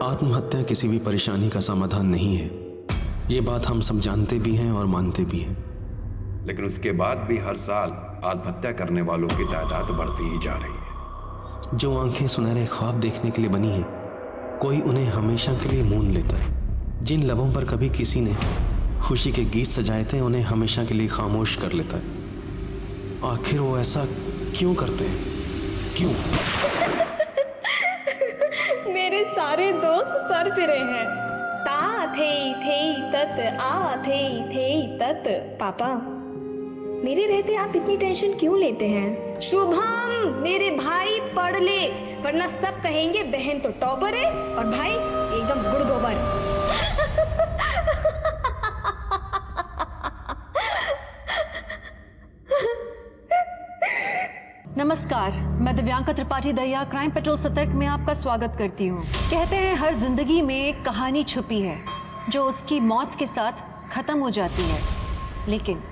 आत्महत्या किसी भी परेशानी का समाधान नहीं है। ये बात हम सब जानते भी हैं और मानते भी हैं। लेकिन उसके बाद भी हर साल आत्महत्या करने वालों की तादाद बढ़ती ही जा रही है। जो आंखें सुनहरे ख्वाब देखने के लिए बनी हैं, कोई उन्हें हमेशा के लिए मूंद लेता है। जिन लबों पर कभी किसी ने खुशी के गीत सजाए थे, उन्हें हमेशा के लिए खामोश कर लेता है। आखिर वो ऐसा क्यों करते हैं? क्यों? मेरे सारे दोस्त सर फिरे हैं। ता थे तत आ थे तत। पापा, मेरे रहते आप इतनी टेंशन क्यों लेते हैं? शुभम, मेरे भाई पढ़ ले, वरना सब कहेंगे बहन तो टॉपर है और भाई एकदम गुड़ गोबर। नमस्कार, मैं दिव्यांका त्रिपाठी दहिया क्राइम पेट्रोल सतर्क में आपका स्वागत करती हूँ। कहते हैं हर जिंदगी में एक कहानी छुपी है जो उसकी मौत के साथ खत्म हो जाती है, लेकिन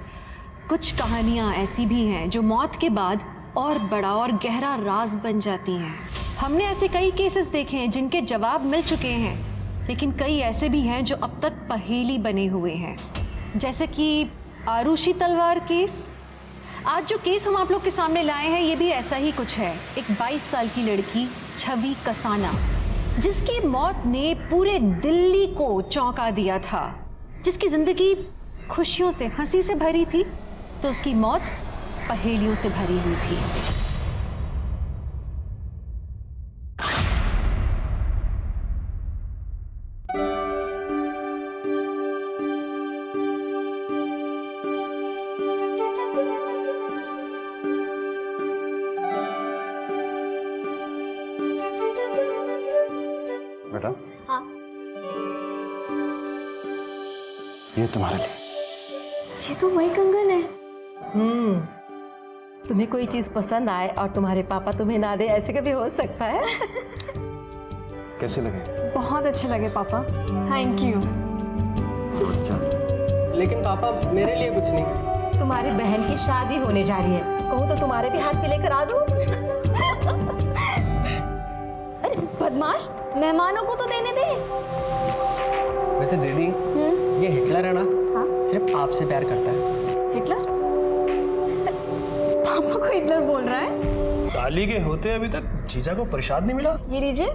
कुछ कहानियाँ ऐसी भी हैं जो मौत के बाद और बड़ा और गहरा राज बन जाती हैं। हमने ऐसे कई केसेस देखे हैं जिनके जवाब मिल चुके हैं, लेकिन कई ऐसे भी हैं जो अब तक पहेली बने हुए हैं, जैसे कि आरुषि तलवार केस। आज जो केस हम आप लोग के सामने लाए हैं, ये भी ऐसा ही कुछ है। एक 22 साल की लड़की छवि कसाना, जिसकी मौत ने पूरे दिल्ली को चौंका दिया था, जिसकी जिंदगी खुशियों से, हंसी से भरी थी, तो उसकी मौत पहेलियों से भरी हुई थी। बेटा, हाँ, ये तुम्हारे लिए। ये तो वही कंगन है। तुम्हें कोई चीज पसंद आए और तुम्हारे पापा तुम्हें ना दे, ऐसे कभी हो सकता है? कैसे लगे? बहुत अच्छे लगे पापा, थैंक यू। लेकिन पापा, मेरे लिए कुछ नहीं। तुम्हारी बहन की शादी होने जा रही है, कहूँ तो तुम्हारे भी हाथ पे लेकर आ दूं? अरे बदमाश, मेहमानों को तो देने दे। वैसे दीदी, ये हिटलर है ना? हाँ? सिर्फ आपसे प्यार करता है। हिटलर? पापा को हिटलर बोल रहा है? साली के होते अभी तक जीजा को प्रसाद नहीं मिला। ये लीजिए।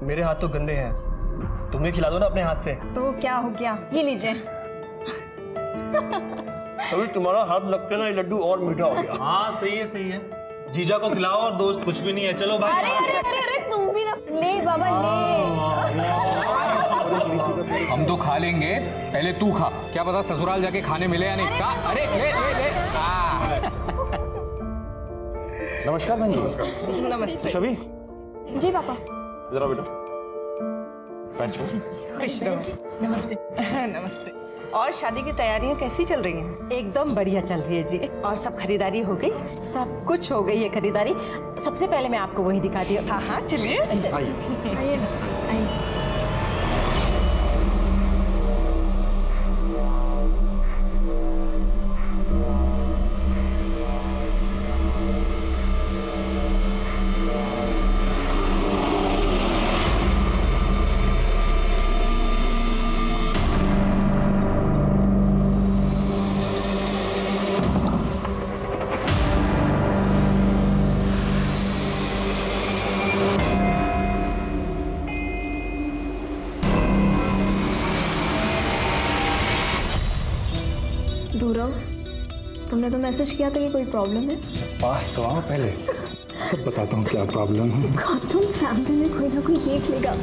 मेरे हाथ तो गंदे हैं, तुम्हें खिला दो ना अपने हाथ से। तो क्या हो गया, ये लीजिए। अभी तुम्हारा हाथ लगते ना, ये लड्डू और मीठा हो गया। हाँ सही है सही है, जीजा को खिलाओ और दोस्त कुछ भी नहीं है। चलो भाई। अरे अरे अरे अरे, तुम भी ना ले बाबा ले। हम तो खा लेंगे, पहले तू खा। क्या पता ससुराल जाके खाने मिले या नहीं। अरे ले ले ले। नमस्कार बहन जी। नमस्ते। छवि, जी पापा। जरा बेटा बैठो। नमस्ते। नमस्ते। और शादी की तैयारियां कैसी चल रही हैं? एकदम बढ़िया चल रही है जी। और सब खरीदारी हो गई? सब कुछ हो गई है खरीदारी। सबसे पहले मैं आपको वही दिखाती हूँ। हाँ हाँ चलिए। आइए ना, आइए। धुरव, तुमने तो मैसेज किया था कि कोई प्रॉब्लम है। पास तो आओ पहले, सब बताता हूँ क्या प्रॉब्लम है। तुम फैमिली में कोई ना कोई देख लेगा।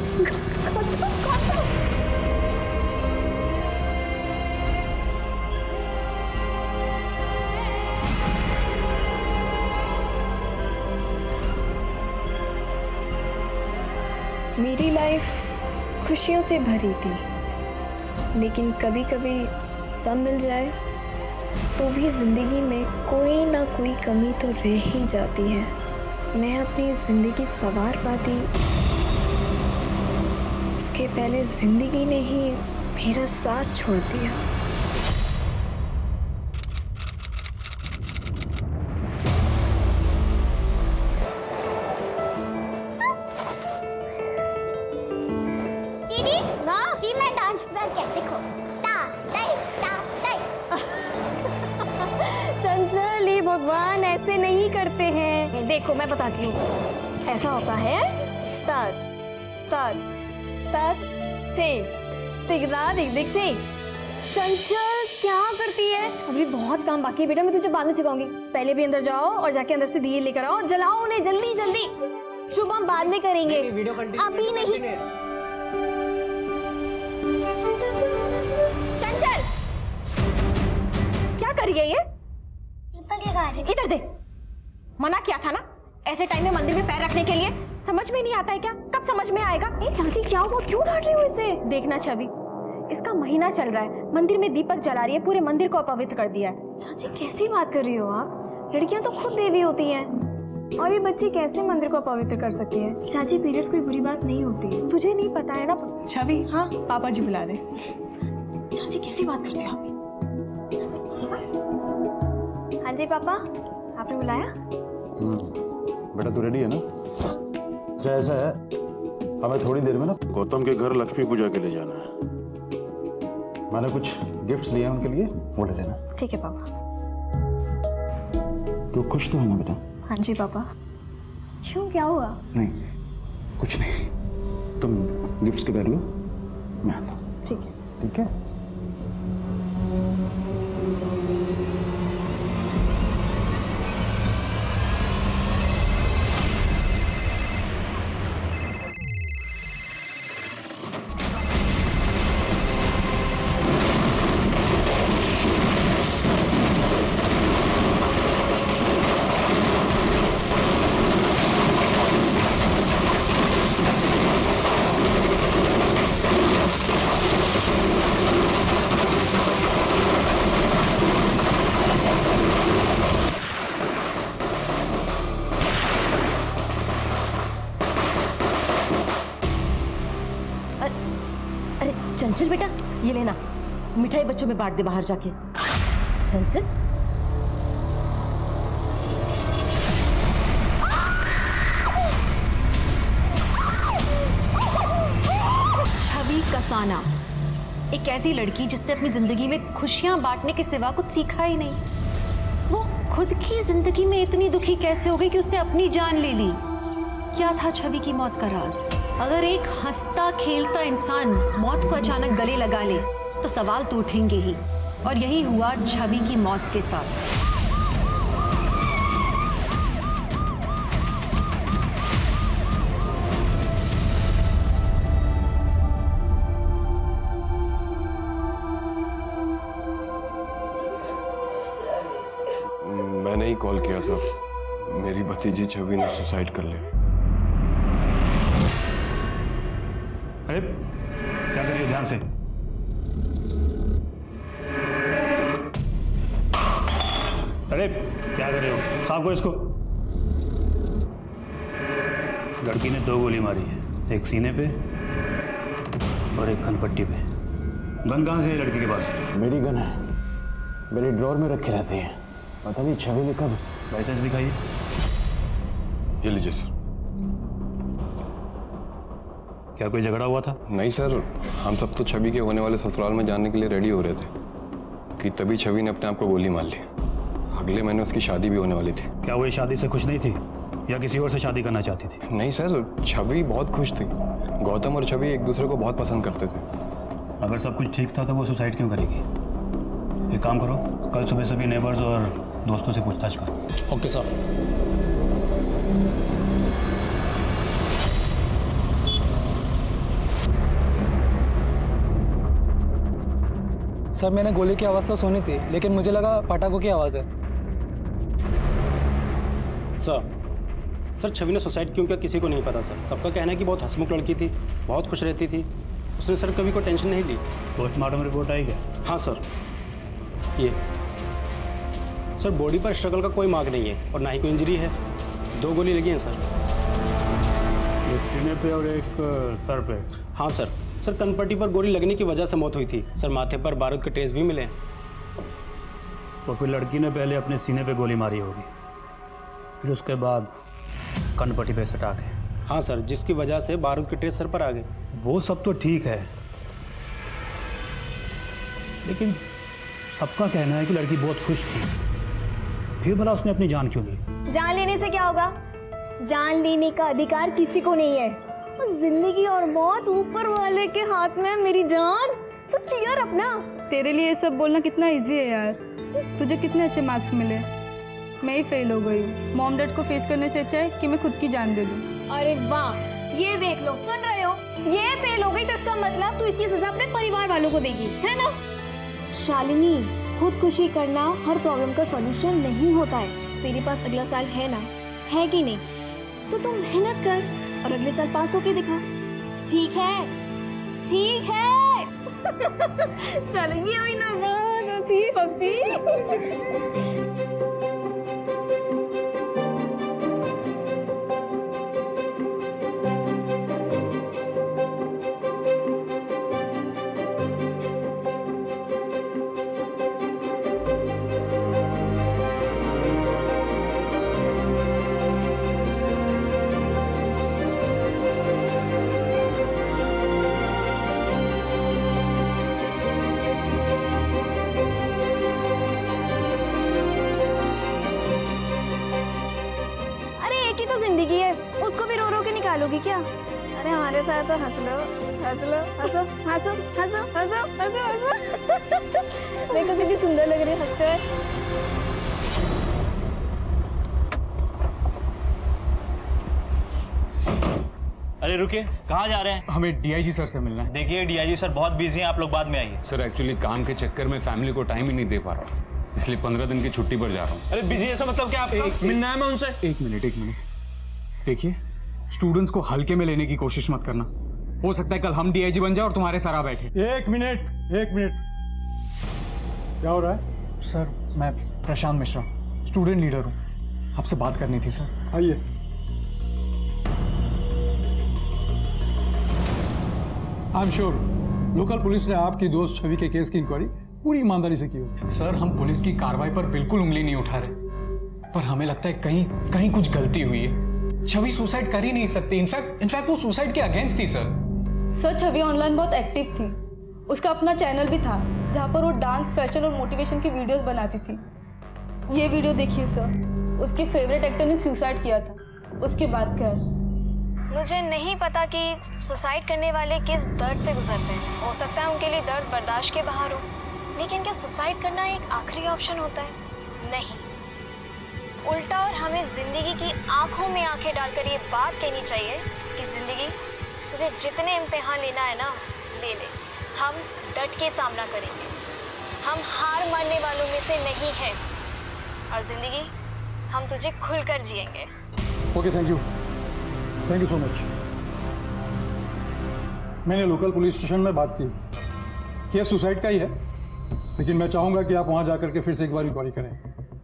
मेरी लाइफ खुशियों से भरी थी, लेकिन कभी कभी सब मिल जाए तो भी जिंदगी में कोई ना कोई कमी तो रह ही जाती है। मैं अपनी जिंदगी संवार पाती, उसके पहले जिंदगी ने ही मेरा साथ छोड़ दिया। करते हैं। देखो मैं बताती हूँ, ऐसा होता है तत तत तत थे तिगदा दिग दिग से। चंचल क्या करती है? अभी बहुत काम बाकी है बेटा, मैं तुझे बाद में सिखाऊंगी। पहले भी अंदर जाओ और जाके अंदर से दिए लेकर आओ, जलाओ उन्हें जल्दी जल्दी। शुभ हम बाद में करेंगे, अभी नहीं। चंचल क्या कर रही है ये? इधर दे, मना किया था ना ऐसे टाइम में मंदिर में पैर रखने के लिए। समझ में नहीं आता है क्या? कब समझ में आएगा? ए चाची क्या हुआ, क्यों डांट रही हो इसे? देखना छवि, इसका महीना चल रहा है, मंदिर में दीपक जला रही है, पूरे मंदिर को अपवित्र कर दिया है। चाची कैसी बात कर रही हो आप? लड़कियां तो खुद देवी होती हैं, और ये बच्चे कैसे मंदिर को अपवित्र कर सकती है? चाची पीरियड्स कोई बुरी बात नहीं होती है, तुझे नहीं पता है ना? छवि, हाँ पापा जी बुला रहे। चाची कैसी बात करती हो आप? हाँ जी पापा, आपने बुलाया? बेटा तू रेडी है ना? अच्छा ऐसा है, हमें थोड़ी देर में ना गौतम के घर लक्ष्मी पूजा के लिए जाना है। मैंने कुछ गिफ्ट्स दिए हैं उनके लिए, वो ले लेना। ठीक है पापा। तू खुश तो है ना बेटा? हाँ जी पापा। क्यों, क्या हुआ? नहीं कुछ नहीं, तुम गिफ्ट्स के बैग लो, मैं आता हूँ। ठीक है। ठीक है। अरे चंचल बेटा, ये लेना, मिठाई बच्चों में बांट दे बाहर जाके। चंचल छवि कसाना, एक ऐसी लड़की जिसने अपनी जिंदगी में खुशियां बांटने के सिवा कुछ सीखा ही नहीं। वो खुद की जिंदगी में इतनी दुखी कैसे हो गई कि उसने अपनी जान ले ली? क्या था छवि की मौत का राज? अगर एक हंसता खेलता इंसान मौत को अचानक गले लगा ले तो सवाल तो उठेंगे ही, और यही हुआ छवि की मौत के साथ। मैंने ही कॉल किया था, मेरी भतीजी छवि ने सुसाइड कर लिया। अरे क्या करिए, ध्यान से। अरे क्या कर रहे हो, साफ करो इसको। लड़की ने 2 गोली मारी है, एक सीने पे और एक खनपट्टी पे। गन कहाँ से है लड़की के पास? मेरी गन है, मेरी ड्रॉर में रखी रहती है। पता नहीं छवि ने कब। लाइसेंस दिखाइए। ये लीजिए सर। क्या कोई झगड़ा हुआ था? नहीं सर, हम सब तो छवि के होने वाले ससुराल में जाने के लिए रेडी हो रहे थे कि तभी छवि ने अपने आप को गोली मार ली। अगले महीने उसकी शादी भी होने वाली थी। क्या वो इस शादी से खुश नहीं थी या किसी और से शादी करना चाहती थी? नहीं सर, छवि बहुत खुश थी। गौतम और छवि एक दूसरे को बहुत पसंद करते थे। अगर सब कुछ ठीक था तो वो सुसाइड क्यों करेगी? एक काम करो, कल सुबह सभी नेबर्स और दोस्तों से पूछताछ करो। Okay sir. सर मैंने गोली की आवाज़ तो सुनी थी, लेकिन मुझे लगा पटाखों की आवाज़ है। सर छवि ने सुसाइड क्यों किया किसी को नहीं पता सर। सबका कहना है कि बहुत हंसमुख लड़की थी, बहुत खुश रहती थी, उसने सर कभी कोई टेंशन नहीं ली। पोस्टमार्टम रिपोर्ट आई क्या? हाँ सर। ये सर बॉडी पर स्ट्रगल का कोई मार्क नहीं है और ना ही कोई इंजरी है। 2 गोली लगी हैं सर। एक सीने पे और एक सर पे? हाँ सर। सर कनपट्टी पर गोली लगने की वजह से मौत हुई थी सर। माथे पर बारूद के ट्रेस भी मिले हैं। तो फिर लड़की ने पहले अपने सीने पे गोली मारी होगी, फिर उसके बाद कनपट्टी पे सटा के। हाँ सर, जिसकी वजह से बारूद के ट्रेस सर पर आ गए। वो सब तो ठीक है, लेकिन सबका कहना है कि लड़की बहुत खुश थी, फिर भला उसने अपनी जान क्यों ली? जान लेने से क्या होगा? जान लेने का अधिकार किसी को नहीं है। जिंदगी और मौत ऊपर वाले के हाथ में है मेरी जान। सब चियर अपना। तेरे लिए ये सब बोलना कितना इजी है यार। तुझे कितने अच्छे मार्क्स मिले, मैं ही फेल हो गई हूँ। मॉम डैड को फेस करने से अच्छा है कि मैं खुद की जान दे दूँ। अरे वाह, ये देख लो, सुन रहे हो? ये फेल हो गई तो इसका मतलब तू इसकी सजा अपने परिवार वालों को देगी, है ना? शालिनी, खुदकुशी करना हर प्रॉब्लम का सॉल्यूशन नहीं होता है। तेरे पास अगला साल है ना, है कि नहीं? तो तुम मेहनत कर और अगले साल पास होके दिखा। ठीक है? ठीक है। चलो ये हुई ना बात, हंसी। जिंदगी है, उसको भी रो रो के निकालोगी क्या? अरे हमारे साथ तो हंस लो, हंस लो, हंसो, हंसो, हंसो, हंसो, हंसो, हंसो। देखो कितनी सुंदर लग रही है हंसते हुए। अरे रुकिए, कहाँ जा रहे हैं? हमें डीआईजी सर से मिलना है। देखिए डीआईजी सर बहुत बिजी हैं, आप लोग बाद में आइए। सर एक्चुअली काम के चक्कर में फैमिली को टाइम ही नहीं दे पा रहा, इसलिए 15 दिन की छुट्टी पर जा रहा हूँ। अरे बिजी ऐसा मतलब क्या? आपको मिलना है मैं उनसे? एक मिनट देखिए, स्टूडेंट्स को हल्के में लेने की कोशिश मत करना। हो सकता है कल हम डीआईजी बन जाए और तुम्हारे सर आ बैठे। एक मिनट, क्या हो रहा है? सर मैं प्रशांत मिश्रा, स्टूडेंट लीडर हूँ, आपसे बात करनी थी सर। आइए। I am sure local police ने आपकी दोस्त छवि के केस की इंक्वायरी पूरी ईमानदारी से की होगी। सर हम पुलिस की कार्रवाई पर बिल्कुल उंगली नहीं उठा रहे, पर हमें लगता है कहीं कुछ गलती हुई है। छवि सुसाइड कर ही नहीं सकती, इनफैक्ट वो सुसाइड के अगेंस्ट थी सर। छवि ऑनलाइन बहुत एक्टिव थी, उसका अपना चैनल भी था जहाँ पर वो डांस, फैशन और मोटिवेशन की वीडियोस बनाती थी। ये वीडियो देखिए सर, उसके फेवरेट एक्टर ने सुसाइड किया था। उसके बाद क्या? मुझे नहीं पता कि सुसाइड करने वाले किस दर्द से गुजरते हैं। हो सकता है उनके लिए दर्द बर्दाश्त के बाहर हो, लेकिन क्या सुसाइड करना एक आखिरी ऑप्शन होता है? नहीं, उल्टा। और हमें जिंदगी की आंखों में आंखें डालकर ये बात कहनी चाहिए कि जिंदगी तुझे जितने इम्तिहान लेना है ना, ले ले। हम डट के सामना करेंगे, हम हार मानने वालों में से नहीं हैं, और जिंदगी हम तुझे खुलकर जिएंगे। Okay, thank you so much. मैंने लोकल पुलिस स्टेशन में बात की, केस सुसाइड का ही है, लेकिन मैं चाहूंगा कि आप वहां जाकर के फिर से एक बार इंक्वायरी करें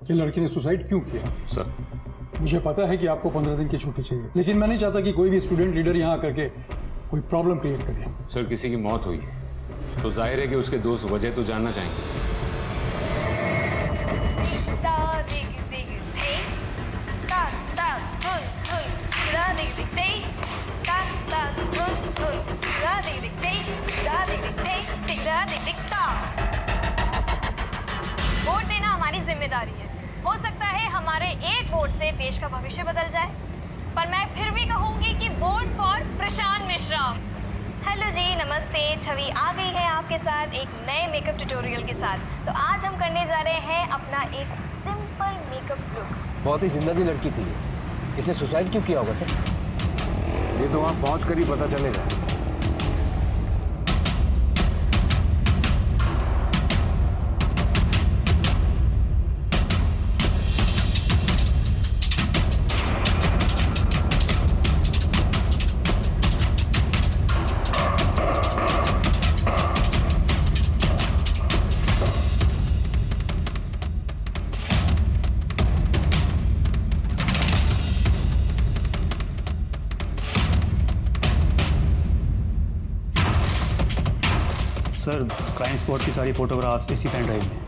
कि लड़की ने सुसाइड क्यों किया। सर मुझे पता है कि आपको 15 दिन की छुट्टी चाहिए, लेकिन मैं नहीं चाहता कि कोई भी स्टूडेंट लीडर यहाँ आकर के कोई प्रॉब्लम क्रिएट करे। सर किसी की मौत हुई तो जाहिर है कि उसके दोस्त वजह तो जानना चाहेंगे। वोट देना हमारी जिम्मेदारी है। हो सकता है हमारे एक वोट से देश का भविष्य बदल जाए, पर मैं फिर भी कहूंगी कि vote for Prashant Mishra. Hello ji, नमस्ते। छवि आ गई है आपके साथ एक नए मेकअप ट्यूटोरियल के साथ। तो आज हम करने जा रहे हैं अपना एक सिंपल मेकअप लुक। बहुत ही जिंदा लड़की थी, इसने सुसाइड क्यों किया होगा सर? ये तो वहाँ पहुँच कर ही पता चलेगा। सर क्राइम स्पॉट की सारी फोटोग्राफ्स इसी पेन ड्राइव में।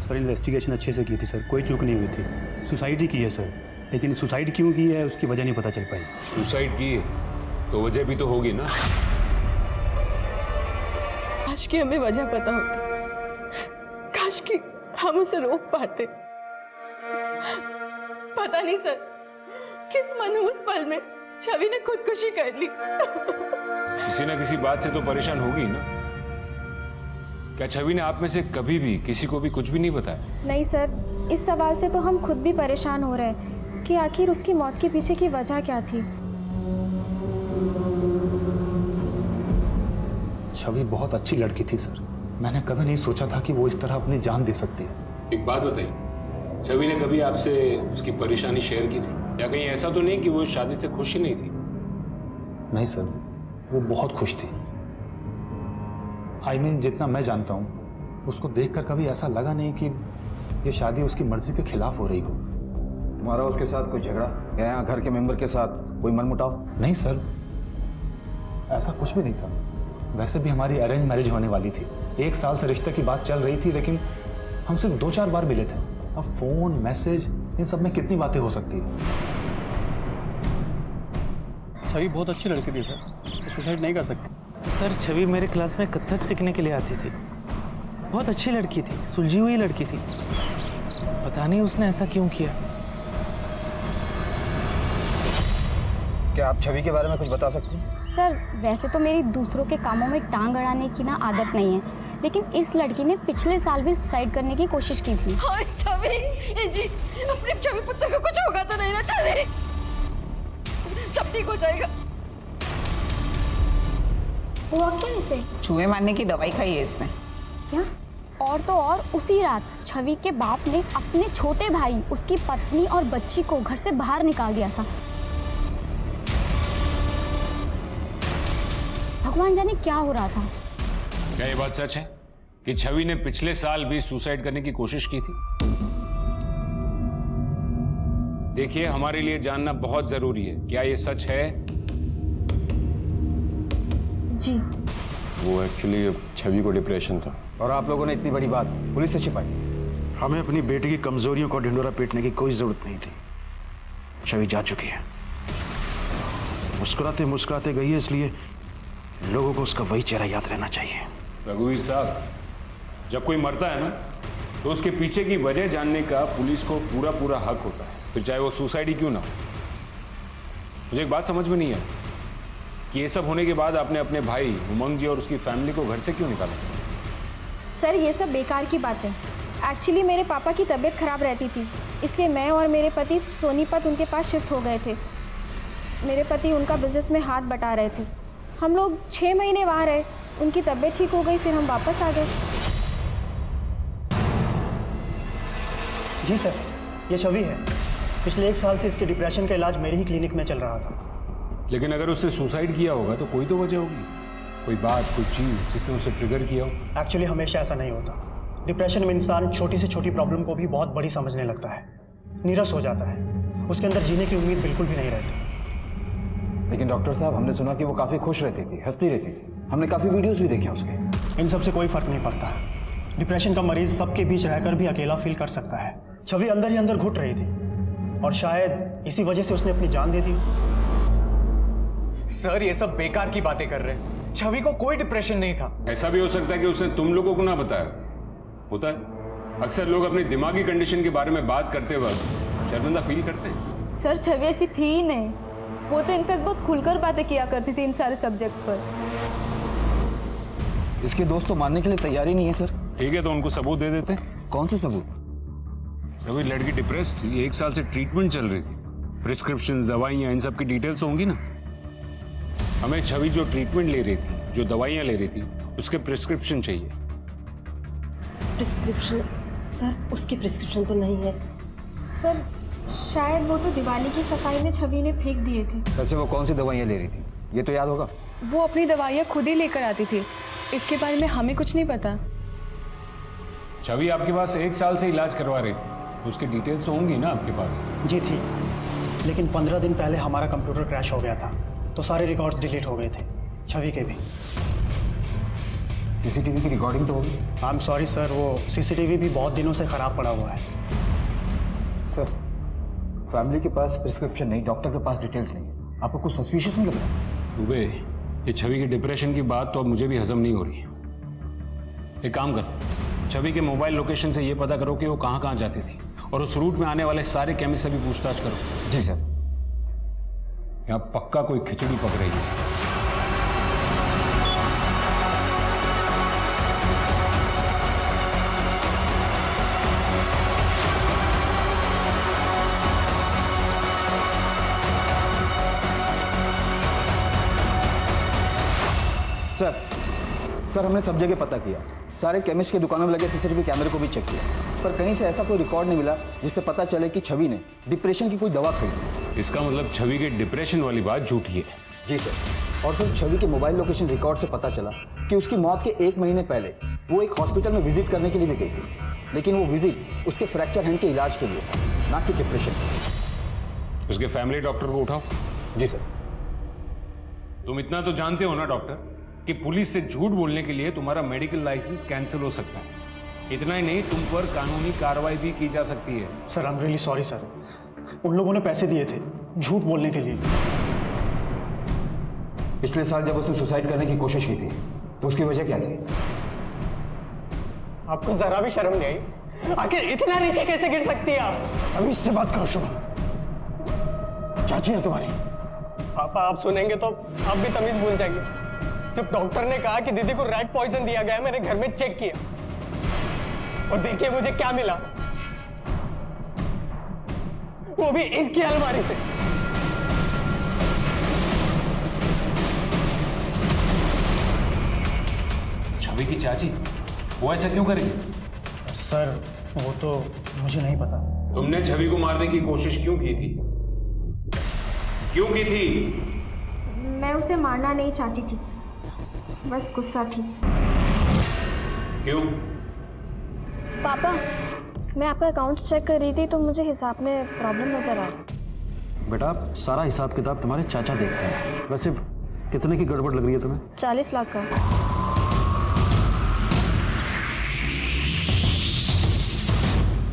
सर इन्वेस्टिगेशन अच्छे से की थी सर, कोई चूक नहीं हुई थी। सुसाइड ही की है सर, लेकिन सुसाइड क्यों की है उसकी वजह नहीं पता चल पाई। सुसाइड की है तो वजह भी तो होगी ना। काश कि हमें वजह पता होती, काश कि हम उसे रोक पाते। पता नहीं सर, किस मनहूस पल में छवि ने खुदकुशी कर ली। किसी ना किसी बात से तो परेशान होगी ना। क्या छवि ने आप में से कभी भी किसी को भी कुछ भी नहीं बताया? नहीं सर, इस सवाल से तो हम खुद भी परेशान हो रहे हैं कि आखिर उसकी मौत के पीछे की वजह क्या थी। छवि बहुत अच्छी लड़की थी सर, मैंने कभी नहीं सोचा था कि वो इस तरह अपनी जान दे सकती है। एक बात बताइए, छवि ने कभी आपसे उसकी परेशानी शेयर की थी, या कहीं ऐसा तो नहीं कि वो इस शादी से खुश ही नहीं थी? नहीं सर, वो बहुत खुश थी। I mean, जितना मैं जानता हूँ उसको देखकर कभी ऐसा लगा नहीं कि ये शादी उसकी मर्जी के खिलाफ हो रही हो। तुम्हारा उसके साथ कोई झगड़ा या यहाँ घर के मेंबर के साथ कोई मनमुटाव? नहीं सर, ऐसा कुछ भी नहीं था। वैसे भी हमारी अरेंज मैरिज होने वाली थी, 1 साल से रिश्ते की बात चल रही थी, लेकिन हम सिर्फ 2-4 बार मिले थे। अब फोन, मैसेज, इन सब में कितनी बातें हो सकती है। छवि बहुत अच्छी लड़की थी सर, तो सुसाइड नहीं कर सकती। सर छवि मेरे क्लास में कथक सीखने के लिए आती थी, बहुत अच्छी लड़की थी, सुलझी हुई लड़की थी। पता नहीं उसने ऐसा क्यों किया। क्या आप छवि के बारे में कुछ बता सकते हैं? सर वैसे तो मेरी दूसरों के कामों में टांग अड़ाने की ना आदत नहीं है, लेकिन इस लड़की ने पिछले साल भी सुसाइड करने की कोशिश की थी। हाय छवि, ए जी, अपने छवि पुत्र को कुछ होगा तो नहीं ना? छवि, सब ठीक हो जाएगा। हुआ क्या इसे? चूहे मारने की दवाई खाई है इसने। क्या? और तो और उसी रात छवि के बाप ने अपने छोटे भाई, उसकी पत्नी और बच्ची को घर से बाहर निकाल दिया था। भगवान जाने क्या हो रहा था। क्या ये बात सच है कि छवि ने पिछले साल भी सुसाइड करने की कोशिश की थी? देखिए, हमारे लिए जानना बहुत जरूरी है, क्या ये सच है? जी। वो एक्चुअली छवि को डिप्रेशन था, और आप लोगों ने इतनी बड़ी बात पुलिस से छिपाई। हमें अपनी बेटी की कमजोरियों को ढिंडोरा पीटने की कोई जरूरत नहीं थी। छवि जा चुकी है, मुस्कुराते मुस्कुराते गई है, इसलिए लोगों को उसका वही चेहरा याद रहना चाहिए। रघुवीर साहब, जब कोई मरता है ना, तो उसके पीछे की वजह जानने का पुलिस को पूरा पूरा हक होता है, फिर चाहे वो सुसाइड ही क्यों ना हो। मुझे एक बात समझ में नहीं है कि ये सब होने के बाद आपने अपने भाई उमंग जी और उसकी फैमिली को घर से क्यों निकाला? सर ये सब बेकार की बात है। एक्चुअली मेरे पापा की तबीयत खराब रहती थी, इसलिए मैं और मेरे पति सोनीपत उनके पास शिफ्ट हो गए थे। मेरे पति उनका बिजनेस में हाथ बटा रहे थे। हम लोग 6 महीने वहाँ रहे, उनकी तबीयत ठीक हो गई, फिर हम वापस आ गए। जी सर, ये छवि है। पिछले 1 साल से इसके डिप्रेशन का इलाज मेरे ही क्लिनिक में चल रहा था। लेकिन अगर उसने सुसाइड किया होगा तो कोई तो वजह होगी, कोई बात, कोई चीज़ जिसने उसे ट्रिगर किया हो। एक्चुअली हमेशा ऐसा नहीं होता। डिप्रेशन में इंसान छोटी से छोटी प्रॉब्लम को भी बहुत बड़ी समझने लगता है, नीरस हो जाता है, उसके अंदर जीने की उम्मीद बिल्कुल भी नहीं रहती। लेकिन डॉक्टर साहब, हमने सुना कि वो काफ़ी खुश रहती थी, हंसती रहती थी। हमने काफ़ी वीडियोस भी देखे उसके। इन सब से कोई फर्क नहीं पड़ता। डिप्रेशन का मरीज सबके बीच रहकर भी अकेला फील कर सकता है। छवि अंदर ही अंदर घुट रही थी, और शायद इसी वजह से उसने अपनी जान दे दी। सर ये सब बेकार की बातें कर रहे हैं। छवि को कोई डिप्रेशन नहीं था। ऐसा भी हो सकता है कि उसने तुम लोगों को ना बताया। होता है, अक्सर लोग अपनी दिमागी कंडीशन के बारे में बात करते वक्त शर्मिंदा फील करते हैं। सर छवि ऐसी थी ही नहीं, वो तो इनफैक्ट बहुत खुलकर बातें किया करती थी इन सारे सब्जेक्ट्स पर। इसके दोस्त तो मानने के लिए तैयार ही नहीं है सर। ठीक है, तो उनको सबूत दे देते। कौन से सबूत? जब लड़की डिप्रेस थी, 1 साल से ट्रीटमेंट चल रही थी, प्रिस्क्रिप्शन, दवाइयाँ, इन सब की डिटेल्स होंगी ना। हमें छवि जो ट्रीटमेंट ले रही थी, जो दवाइयाँ ले रही थी, उसके प्रिस्क्रिप्शन चाहिए। प्रिस्क्रिप्शन? सर उसकी प्रिस्क्रिप्शन तो नहीं है। सर शायद वो तो दिवाली की सफाई में छवि ने फेंक दिए थे। वैसे वो कौन सी दवाइयाँ ले रही थी, ये तो याद होगा। वो अपनी दवाइयाँ खुद ही लेकर आती थी, इसके बारे में हमें कुछ नहीं पता। छवि आपके पास 1 साल से इलाज करवा रही थी, तो उसकी डिटेल्स तो होंगी ना आपके पास? जी थी, लेकिन 15 दिन पहले हमारा कंप्यूटर क्रैश हो गया था, तो सारे रिकॉर्ड्स डिलीट हो गए थे, छवि के भी। सीसीटीवी की रिकॉर्डिंग तो होगी। आई एम सॉरी सर, वो सीसीटीवी भी बहुत दिनों से ख़राब पड़ा हुआ है। सर, फैमिली के पास प्रिस्क्रिप्शन नहीं, डॉक्टर के पास डिटेल्स नहीं है, आपको कुछ सस्पिशियस नहीं लग रहा? दुबे, ये छवि की डिप्रेशन की बात तो अब मुझे भी हजम नहीं हो रही। एक काम कर, छवि के मोबाइल लोकेशन से ये पता करो कि वो कहाँ कहाँ जाती थी, और उस रूट में आने वाले सारे केमिस्ट से भी पूछताछ करो। जी सर। यहाँ पक्का कोई खिचड़ी पक रही है। सर हमने सब जगह पता किया, सारे केमिस्ट की दुकानों में लगे सीसीटीवी कैमरे को भी चेक किया, पर कहीं से ऐसा कोई रिकॉर्ड नहीं मिला जिससे पता चले कि छवि ने डिप्रेशन की कोई दवा खरीदी। इसका मतलब छवि के डिप्रेशन वाली बात झूठी है। जी सर। और फिर छवि के मोबाइल लोकेशन रिकॉर्ड से पता चला कि उसकी मौत के 1 महीने पहले वो एक हॉस्पिटल में विजिट करने के लिए भी गई थी, लेकिन वो विजिट उसके फ्रैक्चर हैंड के इलाज के लिए था, ना कि डिप्रेशन। उसके फैमिली डॉक्टर को उठाओ। जी सर। तुम इतना तो जानते हो ना डॉक्टर कि पुलिस से झूठ बोलने के लिए तुम्हारा मेडिकल लाइसेंस कैंसिल हो सकता है। इतना ही नहीं, तुम पर कानूनी कार्रवाई भी की जा सकती है। Sir I am really sorry sir, उन लोगों ने पैसे दिए थे झूठ बोलने के लिए। पिछले साल जब उसने सुसाइड करने की कोशिश की थी तो उसकी वजह क्या थी? आपको जरा भी शर्म नहीं आई? आखिर इतना नीचे कैसे गिर सकती है आप? अभी इससे बात करो शुभम, चाची है तुम्हारी। पापा आप सुनेंगे तो आप भी तमीज भूल जाएंगे। जब डॉक्टर ने कहा कि दीदी को रैट पॉइजन दिया गया, मैंने घर में चेक किया और देखिए मुझे क्या मिला, वो भी इनकी अलमारी से। छवि की चाची वो ऐसा क्यों करेगी? सर वो तो मुझे नहीं पता। तुमने छवि को मारने की कोशिश क्यों की थी? क्यों की थी? मैं उसे मारना नहीं चाहती थी, बस गुस्सा थी। क्यों? पापा, मैं आपका अकाउंट्स चेक कर रही थी तो मुझे हिसाब में प्रॉब्लम नजर आ रही। बेटा सारा हिसाब किताब तुम्हारे चाचा देखते हैं। वैसे कितने की गड़बड़ लग रही है तुम्हें? 40 लाख का।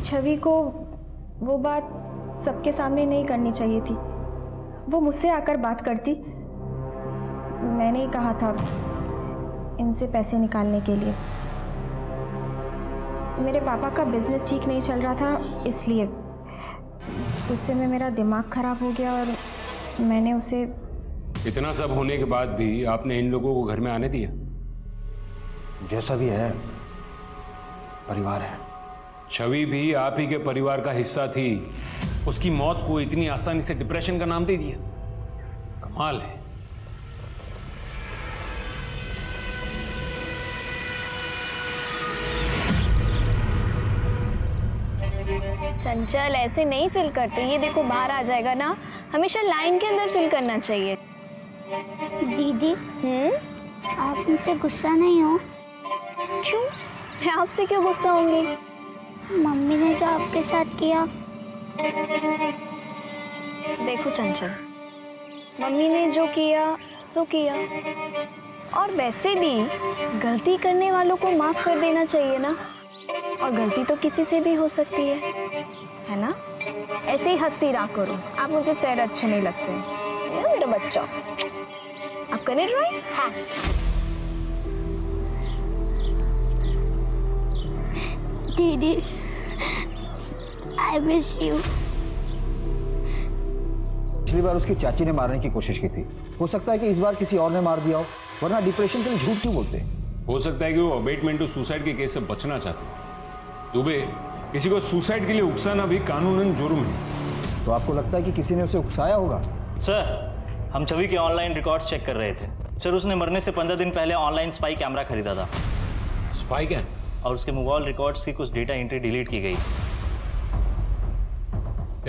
छवि को वो बात सबके सामने नहीं करनी चाहिए थी। वो मुझसे आकर बात करती, मैंने ही कहा था इनसे पैसे निकालने के लिए। मेरे पापा का बिजनेस ठीक नहीं चल रहा था, इसलिए गुस्से में मेरा दिमाग खराब हो गया और मैंने उसे। इतना सब होने के बाद भी आपने इन लोगों को घर में आने दिया? जैसा भी है परिवार है। छवि भी आप ही के परिवार का हिस्सा थी, उसकी मौत को इतनी आसानी से डिप्रेशन का नाम दे दिया। कमाल है। चंचल ऐसे नहीं फील करते, ये देखो बाहर आ जाएगा ना, हमेशा लाइन के अंदर फील करना चाहिए। दीदी आप मुझसे गुस्सा नहीं हो? क्यों? मैं आपसे क्यों गुस्सा होंगी? मम्मी ने जो आपके साथ किया। देखो चंचल, मम्मी ने जो किया सो किया, और वैसे भी गलती करने वालों को माफ कर देना चाहिए ना, और गलती तो किसी से भी हो सकती है ना? ऐसे ही हंसती रहा करो, आप मुझे सैड अच्छे नहीं लगते। ये मेरा बच्चा, आप करें ड्राइंग? हाँ। दीदी आई मिस यू। पिछली बार उसकी चाची ने मारने की कोशिश की थी, हो सकता है कि इस बार किसी और ने मार दिया हो, वरना डिप्रेशन के लिए झूठ क्यों बोलते? हो सकता है कि वो अबेटमेंट टू सुसाइड के केस से बचना चाहते। दुबे, किसी को सुसाइड के लिए उकसाना भी कानूनन जुर्म है। तो आपको लगता है कि किसी ने उसे उकसाया होगा? सर हम छवि के ऑनलाइन रिकॉर्ड्स चेक कर रहे थे। सर उसने मरने से 15 दिन पहले ऑनलाइन स्पाई कैमरा खरीदा था। Spy cam? और उसके मोबाइल रिकॉर्ड्स की कुछ डेटा एंट्री डिलीट की गई।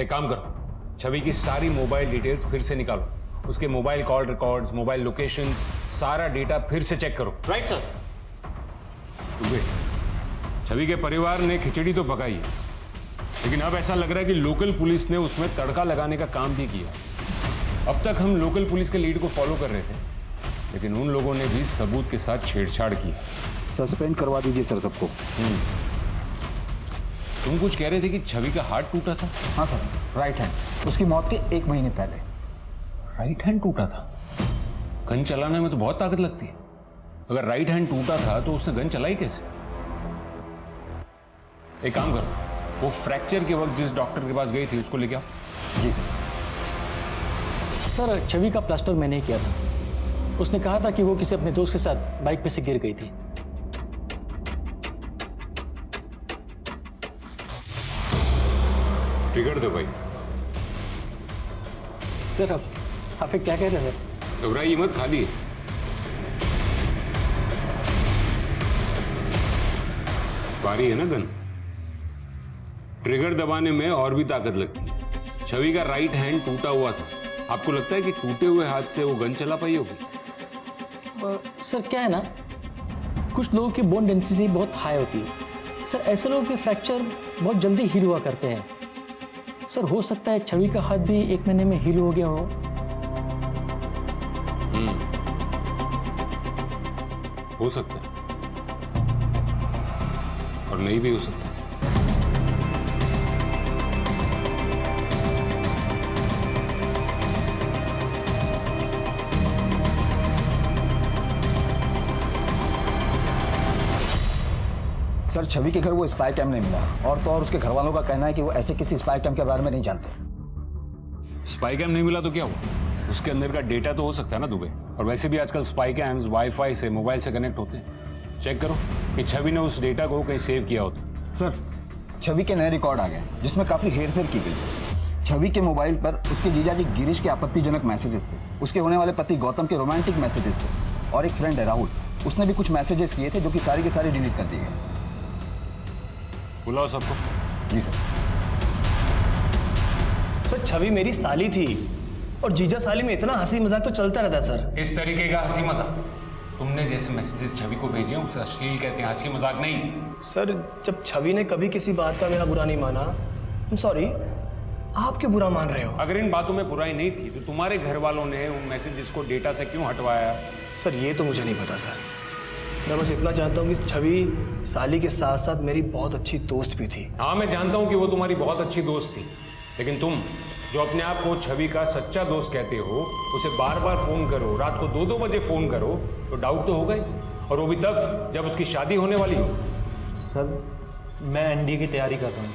एक काम करो, छवि की सारी मोबाइल डिटेल्स फिर से निकालो, उसके mobile call records, mobile locations, सारा डेटा फिर से चेक करो। Right sir. दुबे, छवि के परिवार ने खिचड़ी तो पकाई है, लेकिन अब ऐसा लग रहा है कि लोकल पुलिस ने उसमें तड़का लगाने का काम भी किया। अब तक हम लोकल पुलिस के लीड को फॉलो कर रहे थे, लेकिन उन लोगों ने भी सबूत के साथ छेड़छाड़ की। सस्पेंड करवा दीजिए सर सबको। तुम कुछ कह रहे थे कि छवि का हार्ट टूटा था? हाँ सर, राइट हैंड, उसकी मौत के 1 महीने पहले। राइट हैंड टूटा था? गन चलाने में तो बहुत ताकत लगती है। अगर राइट हैंड टूटा था तो उसने गन चलाई कैसे? एक काम करो, वो फ्रैक्चर के वक्त जिस डॉक्टर के पास गई थी उसको लेके आओ। जी सर। सर छवि का प्लास्टर मैंने ही किया था। उसने कहा था कि वो किसी अपने दोस्त के साथ बाइक पे से गिर गई थी। ट्रिगर दो भाई। सर अब आप क्या कह रहे हैं सर? घबराइए मत, खाली है। भारी है ना गन, ट्रिगर दबाने में और भी ताकत लगती है। छवि का राइट हैंड टूटा हुआ था, आपको लगता है कि टूटे हुए हाथ से वो गन चला पाई होगी? सर क्या है ना, कुछ लोगों की बोन डेंसिटी बहुत हाई होती है सर। ऐसे लोगों के फ्रैक्चर बहुत जल्दी हील हुआ करते हैं सर। हो सकता है छवि का हाथ भी 1 महीने में हील हो गया हो। हो सकता है और नहीं भी हो सकता। सर छवि के घर वो स्पाई कैम नहीं मिला, और तो और उसके घर वालों का कहना है कि वो ऐसे किसी स्पाई कैम के बारे में नहीं जानते। स्पाई कैम नहीं मिला तो क्या हुआ? उसके अंदर का डेटा तो हो सकता है ना दुबे। और वैसे भी आजकल स्पाई कैम्स वाईफाई से, मोबाइल से कनेक्ट होते हैं। चेक करो कि छवि ने उस डेटा को कहीं सेव किया होता। सर छवि के नए रिकॉर्ड आ गए जिसमें काफी हेरफेर की गई। छवि के मोबाइल पर उसके जीजाजी गिरीश के आपत्तिजनक मैसेजेस थे, उसके होने वाले पति गौतम के रोमांटिक मैसेजेस थे, और एक फ्रेंड है राहुल, उसने भी कुछ मैसेजेस किए थे जो कि सारे के सारे डिलीट कर दिए गए। बुलाओ सबको। जी सर। सर छवि मेरी साली थी और जीजा साली में इतना हंसी मजाक तो चलता रहता सर। इस तरीके का हंसी मजाक तुमने जैसे मैसेजेस छवि को भेजे हैं उसे अश्लील कहते हैं, हंसी मजाक नहीं। सर जब छवि ने कभी किसी बात का मेरा बुरा नहीं माना, सॉरी, आप क्यों बुरा मान रहे हो? अगर इन बातों में बुराई नहीं थी तो तुम्हारे घर वालों ने उन मैसेजेस को डेटा से क्यों हटवाया? सर ये तो मुझे नहीं पता सर। मैं बस इतना जानता हूँ कि छवि साली के साथ साथ मेरी बहुत अच्छी दोस्त भी थी। हाँ मैं जानता हूँ कि वो तुम्हारी बहुत अच्छी दोस्त थी, लेकिन तुम जो अपने आप को छवि का सच्चा दोस्त कहते हो उसे बार बार फोन करो, रात को 2-2 बजे फोन करो तो डाउट तो होगा ही, और वो भी तब जब उसकी शादी होने वाली हो। सर मैं एनडीए की तैयारी कर रहा हूँ,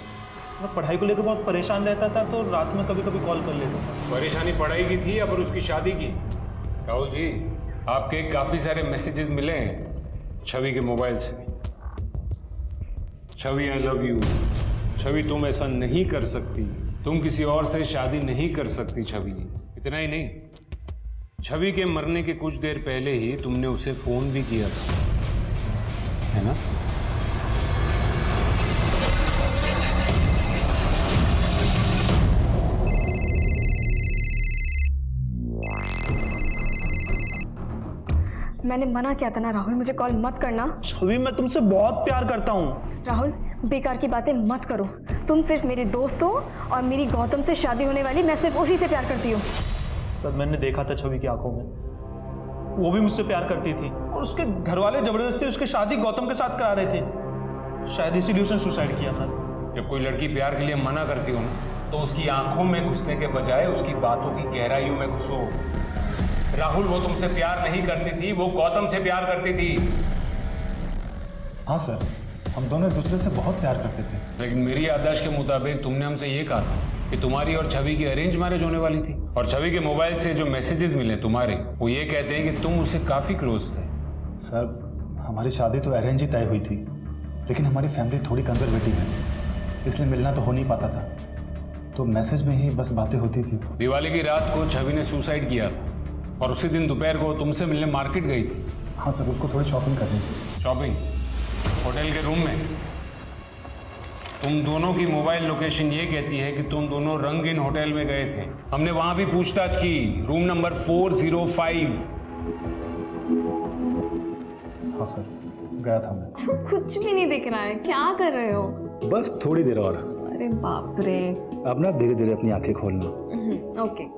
मैं पढ़ाई को लेकर बहुत परेशान रहता था तो रात में कभी कभी कॉल कर लेता था। परेशानी पढ़ाई की थी या फिर उसकी शादी की? राहुल जी आपके काफी सारे मैसेजेस मिले हैं छवि के मोबाइल से। छवि आई लव यू, छवि तुम ऐसा नहीं कर सकती, तुम किसी और से शादी नहीं कर सकती छवि। इतना ही नहीं, छवि के मरने के कुछ देर पहले ही तुमने उसे फोन भी किया था, है ना? मैंने मना किया था ना राहुल, मुझे कॉल मत करना। छवि मैं तुमसे बहुत प्यार करता हूँ। राहुल बेकार की बातें मत करो, तुम सिर्फ मेरे दोस्त हो और मेरी गौतम से शादी होने वाली, मैं सिर्फ उसी से प्यार करती हूँ। सर मैंने देखा था छवि की आंखों में, वो भी मुझसे प्यार करती थी और उसके घर वाले जबरदस्ती उसकी शादी गौतम के साथ करा रहे थे, शायद इसीलिए उसने सुसाइड किया। सर जब कोई लड़की प्यार के लिए मना करती हो ना तो उसकी आंखों में घुसने के बजाय उसकी बातों की गहराइयों में घुसो। राहुल वो तुमसे प्यार नहीं करती थी, वो गौतम से प्यार करती थी। हाँ सर, हम दोनों एक दूसरे से बहुत प्यार करते थे। लेकिन मेरी याददाश्त के मुताबिक तुमने हमसे ये कहा था कि तुम्हारी और छवि की अरेंज मैरिज होने वाली थी, और छवि के मोबाइल से जो मैसेजेस मिले तुम्हारे वो ये कहते हैं कि तुम उससे काफी क्लोज थे। सर हमारी शादी तो अरेंज ही तय हुई थी, लेकिन हमारी फैमिली थोड़ी कंजर्वेटिव है, इसलिए मिलना तो हो नहीं पाता था, तो मैसेज में ही बस बातें होती थी। दिवाली की रात को छवि ने सुसाइड किया था और उसी दिन दोपहर को तुमसे मिलने मार्केट गई थी। हाँ सर, उसको थोड़ी शॉपिंग करनी थी। शॉपिंग? होटल के रूम में? तुम दोनों की मोबाइल लोकेशन ये कहती है कि तुम दोनों रंगीन होटल में गए थे। हमने वहां भी पूछताछ की, रूम नंबर 405। हाँ सर, गया था मैं। कुछ भी नहीं दिख रहा है, क्या कर रहे हो? बस थोड़ी देर और। अरे बाप रे। अब ना धीरे धीरे अपनी आंखें खोलना। ओके।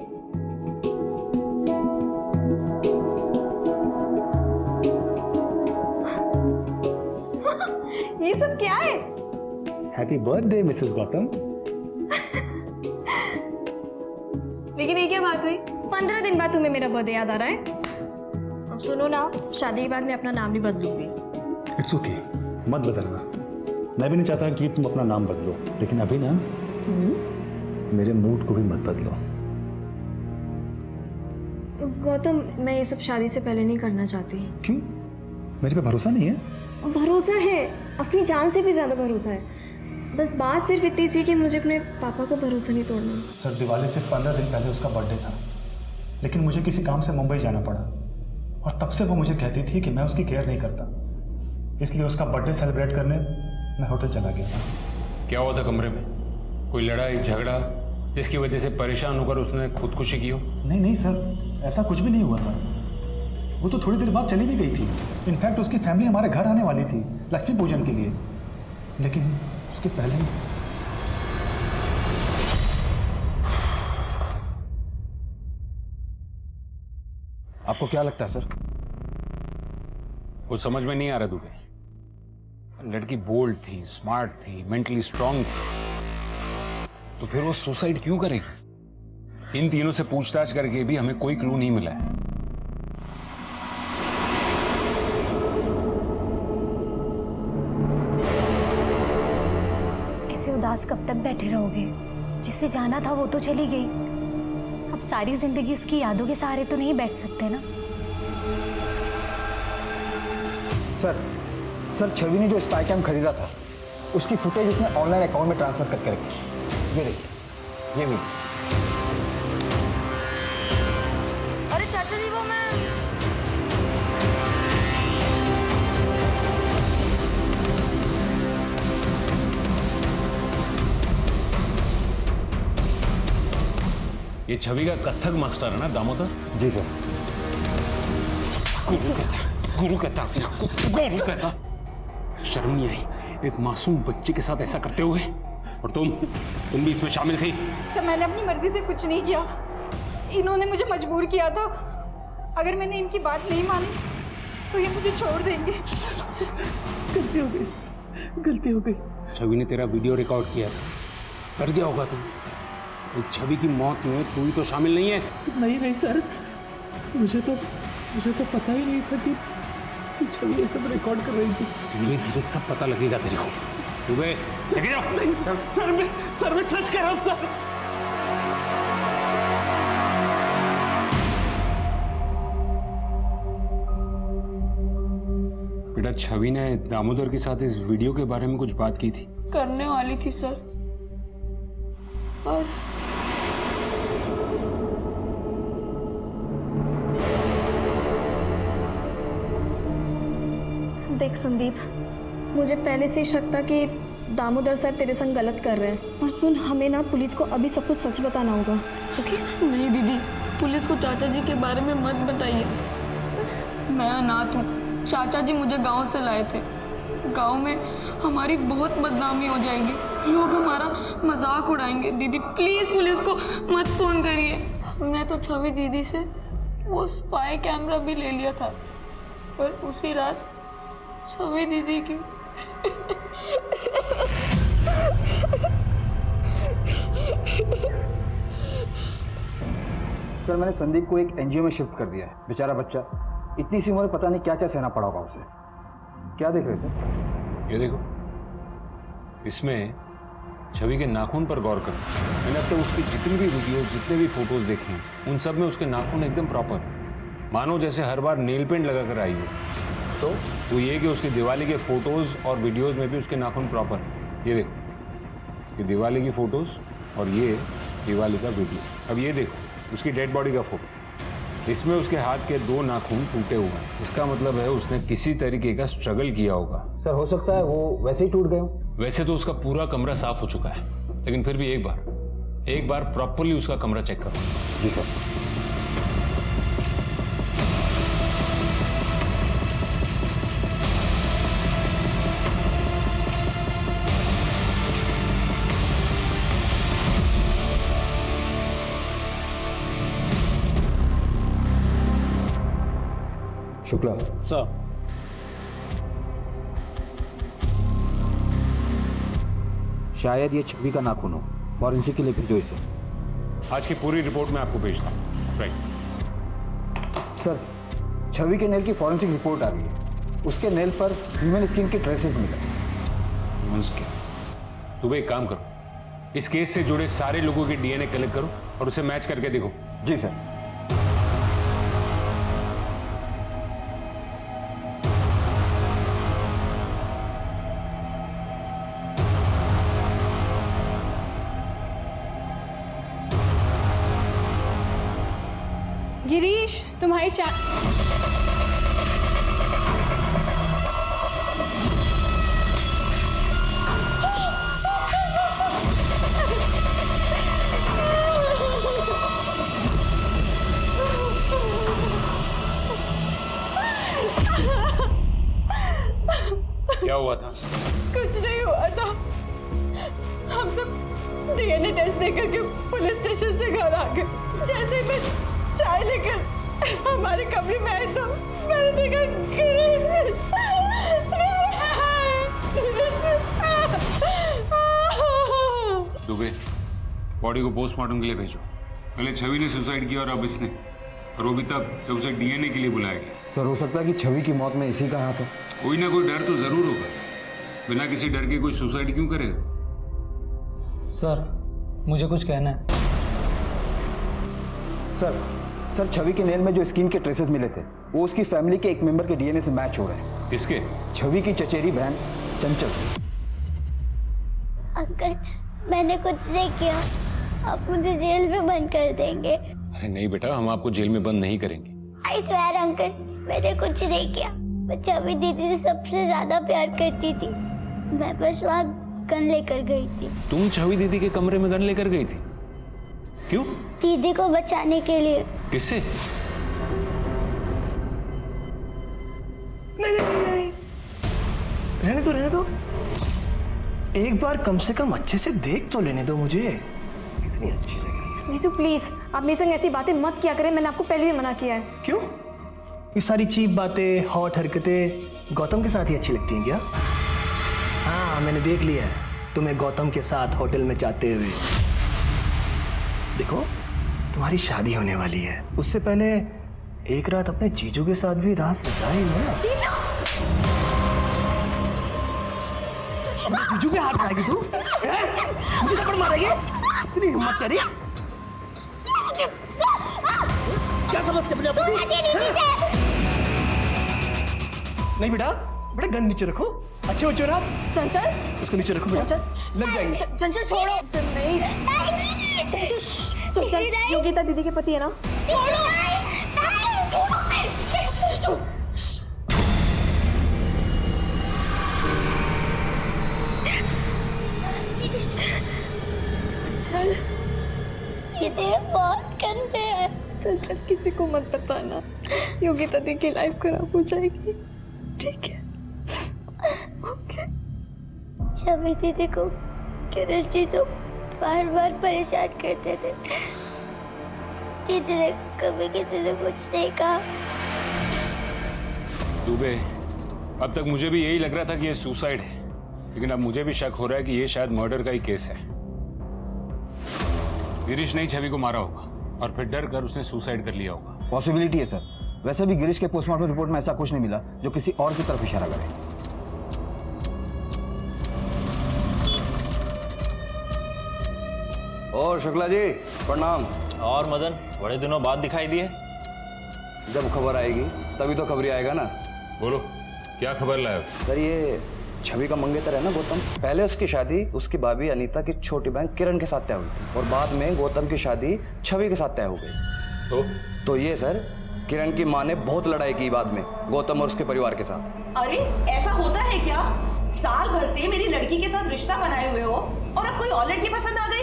ये सब क्या है? Happy birthday Mrs Gautam. लेकिन ये क्या बात हुई? 15 दिन बाद तुम्हें मेरा बर्थडे याद आ रहा है? अब सुनो ना, शादी के बाद मैं अपना नाम नहीं बदलूंगी। इट्स ओके, मत बदलना। मैं भी नहीं चाहता कि तुम अपना नाम बदलो, लेकिन अभी ना मेरे मूड को भी मत बदलो। गौतम, मैं ये सब शादी से पहले नहीं करना चाहती। क्यों? मेरे पे भरोसा नहीं है? भरोसा है, अपनी जान से भी ज्यादा भरोसा है। बस बात सिर्फ इतनी सी कि मुझे अपने पापा को भरोसा नहीं तोड़ना। सर, दिवाली से 15 दिन पहले उसका बर्थडे था, लेकिन मुझे किसी काम से मुंबई जाना पड़ा और तब से वो मुझे कहती थी कि मैं उसकी केयर नहीं करता, इसलिए उसका बर्थडे सेलिब्रेट करने मैं होटल चला गया था। क्या हुआ था कमरे में? कोई लड़ाई झगड़ा जिसकी वजह से परेशान होकर उसने खुदकुशी की हो? नहीं नहीं सर, ऐसा कुछ भी नहीं हुआ था। वो तो थोड़ी देर बाद चली भी गई थी। इनफैक्ट उसकी फैमिली हमारे घर आने वाली थी लक्ष्मी पूजन के लिए, लेकिन उसके पहले ही आपको क्या लगता है सर? कुछ समझ में नहीं आ रहा दुबे। लड़की बोल्ड थी, स्मार्ट थी, मेंटली स्ट्रांग थी, तो फिर वो सुसाइड क्यों करेगी? इन तीनों से पूछताछ करके भी हमें कोई क्लू नहीं मिला है। ऐसे उदास कब तक बैठे रहोगे? जिसे जाना था वो तो चली गई, अब सारी जिंदगी उसकी यादों के सहारे तो नहीं बैठ सकते ना। सर छवि ने जो स्पाई कैम खरीदा था उसकी फुटेज उसने ऑनलाइन अकाउंट में ट्रांसफर करके रखी। ये देखिए, ये भी। अरे चाचा जी, वो मैं ये छवि का कथक मास्टर है ना दामोदर? जी सर। गुरु कहता शर्म नहीं आई एक मासूम बच्चे के साथ ऐसा करते हुए? और तुम भी इसमें शामिल थी? सर, मैंने अपनी मर्जी से कुछ नहीं किया, इन्होंने मुझे मजबूर किया था। अगर मैंने इनकी बात नहीं मानी तो ये मुझे छोड़ देंगे। गलती हो गई। छवि ने तेरा वीडियो रिकॉर्ड किया था, कर दिया होगा तुम। इस छवि की मौत में तू ही तो शामिल नहीं है। नहीं सर, मुझे तो पता ही नहीं था कि छवि ये सब रिकॉर्ड कर रही थी। धीरे धीरे सब पता लगेगा तेरे को। दुबे, लेके जाओ। नहीं सर, मैं सच कह रहा हूँ सर। बेटा, छवि ने दामोदर के साथ इस वीडियो के बारे में कुछ बात की थी? करने वाली थी सर, पर देख संदीप, मुझे पहले से ही शक था कि दामोदर सर तेरे संग गलत कर रहे हैं। और सुन, हमें ना पुलिस को अभी सब कुछ सच बताना होगा, ओके? नहीं दीदी, पुलिस को चाचा जी के बारे में मत बताइए। मैं अनाथ हूँ, चाचा जी मुझे गांव से लाए थे। गांव में हमारी बहुत बदनामी हो जाएगी, लोग हमारा मजाक उड़ाएंगे। दीदी प्लीज पुलिस को मत फोन करिए। मैं तो छवि दीदी से वो स्पाई कैमरा भी ले लिया था, पर उसी रात छवि दीदी की सर, मैंने संदीप को एक एनजीओ में शिफ्ट कर दिया है। बेचारा बच्चा, इतनी सी उम्र में पता नहीं क्या क्या सहना पड़ा होगा उसे। क्या देख रहे सर? ये देखो, इसमें छवि के नाखून पर गौर करो। मैंने अब तक उसकी जितनी भी वीडियो, जितने भी फोटोज देखे हैं, उन सब में उसके नाखून एकदम प्रॉपर, मानो जैसे हर बार नेल पेंट लगा कर आई हो। तो वो ये कि उसकी दिवाली के फोटोज और वीडियोस में भी उसके नाखून प्रॉपर है। ये देखो, ये दिवाली की फोटोज और ये दिवाली का वीडियो। अब ये देखो उसकी डेड बॉडी का फोटो, इसमें उसके हाथ के 2 नाखून टूटे हुए हैं। इसका मतलब है उसने किसी तरीके का स्ट्रगल किया होगा। सर, हो सकता है वो वैसे ही टूट गए हो। वैसे तो उसका पूरा कमरा साफ हो चुका है, लेकिन फिर भी एक बार प्रॉपरली उसका कमरा चेक करो। जी सर। शुक्ला सर, शायद ये छवि का नाखून हो। फॉरेंसिक के लिए भेजो इसे। आज की पूरी रिपोर्ट मैं आपको भेजता हूँ। राइट सर, छवि के नेल की फॉरेंसिक रिपोर्ट आ गई है। उसके नेल पर ह्यूमन स्किन के ट्रेसेस मिले। Human skin? तो एक काम करो, इस केस से जुड़े सारे लोगों के डीएनए कलेक्ट करो और उसे मैच करके देखो। जी सर। गिरीश, तुम्हारी क्या हुआ था? कुछ नहीं हुआ था। हम सब डीएनए टेस्ट देकर के पुलिस स्टेशन से घर आ गए। जैसे ही मैं चाय लेकर हमारे कमरे में आई तो मैंने देखा दुबे, बॉडी को पोस्टमार्टम के लिए भेजो। पहले छवि ने सुसाइड किया और अब इसने, और वो भी तब जब उसे डीएनए के लिए बुलाया गया। सर, हो सकता है कि छवि की मौत में इसी का हाथ हो। कोई ना कोई डर तो जरूर होगा। बिना किसी डर के कोई सुसाइड क्यों करेगा? सर, मुझे कुछ कहना है। सर, छवि के नेल में जो स्किन के ट्रेसेस मिले थे वो उसकी फैमिली के एक मेंबर के डीएनए से मैच हो रहे हैं। किसके? छवि की चचेरी बहन चंचल। अंकल, मैंने कुछ नहीं किया। आप मुझे जेल में बंद कर देंगे। अरे नहीं बेटा, हम आपको जेल में बंद नहीं करेंगे। आई स्वेयर अंकल, मैंने कुछ नहीं किया। मैं छवि दीदी से सबसे ज्यादा प्यार करती थी। मैं बस वहाँ गन लेकर गई थी। तुम छवि दीदी के कमरे में गन लेकर गई थी? क्यों? दीदी को बचाने के लिए। किससे? नहीं, रहने दो। एक बार कम से कम अच्छे से देख तो लेने दो मुझे। कितनी अच्छी लगी। जीतू प्लीज, आप मेरे संग ऐसी बातें मत किया करें। मैंने आपको पहले भी मना किया है। क्यों? ये सारी चीप बातें, हॉट हरकतें गौतम के साथ ही अच्छी लगती हैं क्या? हाँ, मैंने देख लिया है तुम्हें गौतम के साथ होटल में जाते हुए। देखो, तुम्हारी शादी होने वाली है, उससे पहले एक रात अपने जीजू के साथ भी रास रचाई ना। जीजू पे हाथ मारेगी तू? मुझे थप्पड़ मारेगी? इतनी हिम्मत करी? क्या समझते अपने आप को? नहीं बेटा, गन नीचे रखो। अच्छे बच्चों ना। चंचल, उसको नीचे रखो बेटा। लग जाएंगे। चंचल छोड़ो। नहीं, चंचल योगिता दीदी के पति है ना? चंचल, ये बहुत गंदे हैं। चंचल, किसी को मत बताना। योगिता दी की लाइफ खराब हो जाएगी। ठीक है? ओके। छवि दीदी को गिरीश जी तो बार बार परेशान करते थे। दीदी ने कभी किसी ने कुछ नहीं कहा। दुबे, अब तक मुझे भी यही लग रहा था कि ये सुसाइड है, लेकिन अब मुझे भी शक हो रहा है कि ये शायद मर्डर का ही केस है। गिरीश ने ही छवि को मारा होगा और फिर डर कर उसने सुसाइड कर लिया होगा। पॉसिबिलिटी है सर। वैसे भी गिरीश के पोस्टमार्टम रिपोर्ट में ऐसा कुछ नहीं मिला जो किसी और की तरफ इशारा करे। और शुक्ला जी प्रणाम। और मदन, बड़े दिनों बाद दिखाई दिए। जब खबर आएगी तभी तो खबरी आएगा ना। बोलो, क्या खबर लाए? सर, ये छवि का मंगेतर है ना गौतम, पहले उसकी शादी उसकी भाभी अनीता की छोटी बहन किरण के साथ तय हुई थी और बाद में गौतम की शादी छवि के साथ तय हो गई। तो ये सर, किरण की माँ ने बहुत लड़ाई की बाद में गौतम और उसके परिवार के साथ। अरे ऐसा होता है क्या? साल भर से मेरी लड़की के साथ रिश्ता बनाए हुए हो और अब कोई और लड़की पसंद आ गई?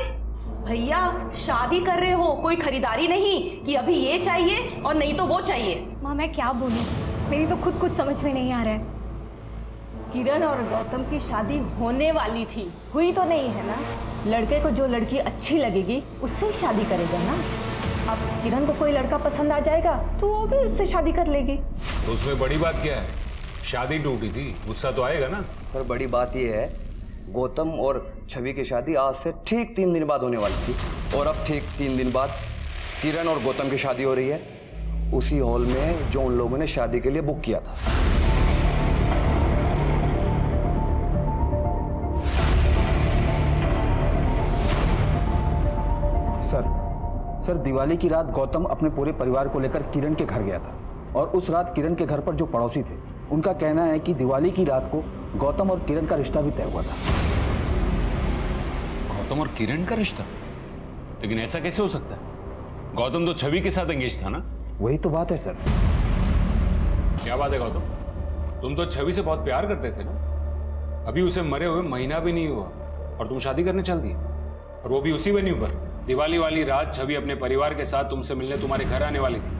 भैया, शादी कर रहे हो, कोई खरीदारी नहीं कि अभी ये चाहिए और नहीं तो वो चाहिए। माँ, मैं क्या बोलूं? मेरी तो खुद कुछ समझ में नहीं आ रहा है। किरण और गौतम की शादी होने वाली थी, हुई तो नहीं है ना। लड़के को जो लड़की अच्छी लगेगी उससे ही शादी करेगा ना। अब किरण को कोई लड़का पसंद आ जाएगा तो वो भी उससे शादी कर लेगी। तो उसमें बड़ी बात क्या है? शादी टूटी थी, गुस्सा तो आएगा ना। सर, बड़ी बात यह है गौतम और छवि की शादी आज से ठीक 3 दिन बाद होने वाली थी, और अब ठीक 3 दिन बाद किरण और गौतम की शादी हो रही है उसी हॉल में जो उन लोगों ने शादी के लिए बुक किया था। सर दिवाली की रात गौतम अपने पूरे परिवार को लेकर किरण के घर गया था, और उस रात किरण के घर पर जो पड़ोसी थे उनका कहना है कि दिवाली की रात को गौतम और किरण का रिश्ता भी तय हुआ था। गौतम और किरण का रिश्ता? लेकिन ऐसा कैसे हो सकता है? गौतम तो छवि के साथ एंगेज था ना? वही तो बात है सर। क्या बात है गौतम, तुम तो छवि से बहुत प्यार करते थे ना? अभी उसे मरे हुए महीना भी नहीं हुआ और तुम शादी करने चल दिए, और वो भी उसी वेन्यू पर। दिवाली वाली रात छवि अपने परिवार के साथ तुमसे मिलने तुम्हारे घर आने वाली थी,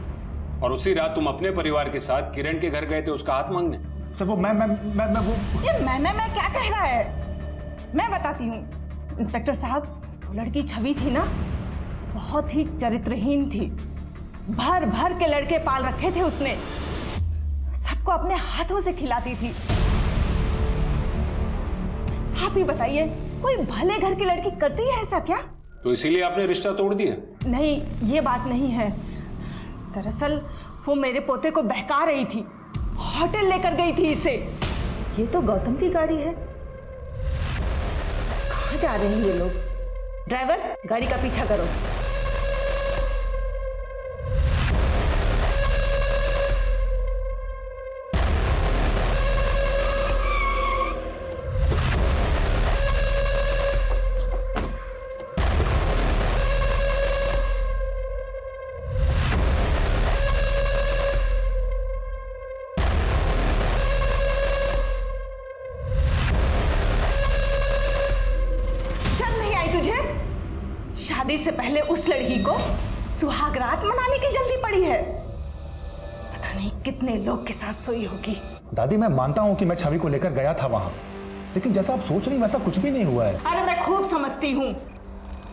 और उसी रात तुम अपने परिवार के साथ किरण के घर गए थे उसका हाथ मांगने। सर वो मैं वो ये मैं क्या कह रहा है? मैं बताती हूँ इंस्पेक्टर साहब, वो लड़की छवि थी ना, बहुत ही चरित्रहीन थी। भर भर के लड़के पाल रखे थे उसने, सबको अपने हाथों से खिलाती थी। आप ही बताइए, कोई भले घर की लड़की करती है ऐसा क्या? तो इसीलिए आपने रिश्ता तोड़ दिया? नहीं, ये बात नहीं है। दरअसल वो मेरे पोते को बहका रही थी, होटल लेकर गई थी इसे। ये तो गौतम की गाड़ी है। कहाँ जा रहे हैं ये लोग? ड्राइवर, गाड़ी का पीछा करो। शादी से पहले उस लड़की को सुहाग रात मनाने की जल्दी पड़ी है। पता नहीं कितने लोग के साथ सोई होगी। दादी मैं मानता हूं कि मैं छवि को लेकर गया था वहां, लेकिन जैसा आप सोच रही वैसा कुछ भी नहीं हुआ है। अरे मैं खूब समझती हूँ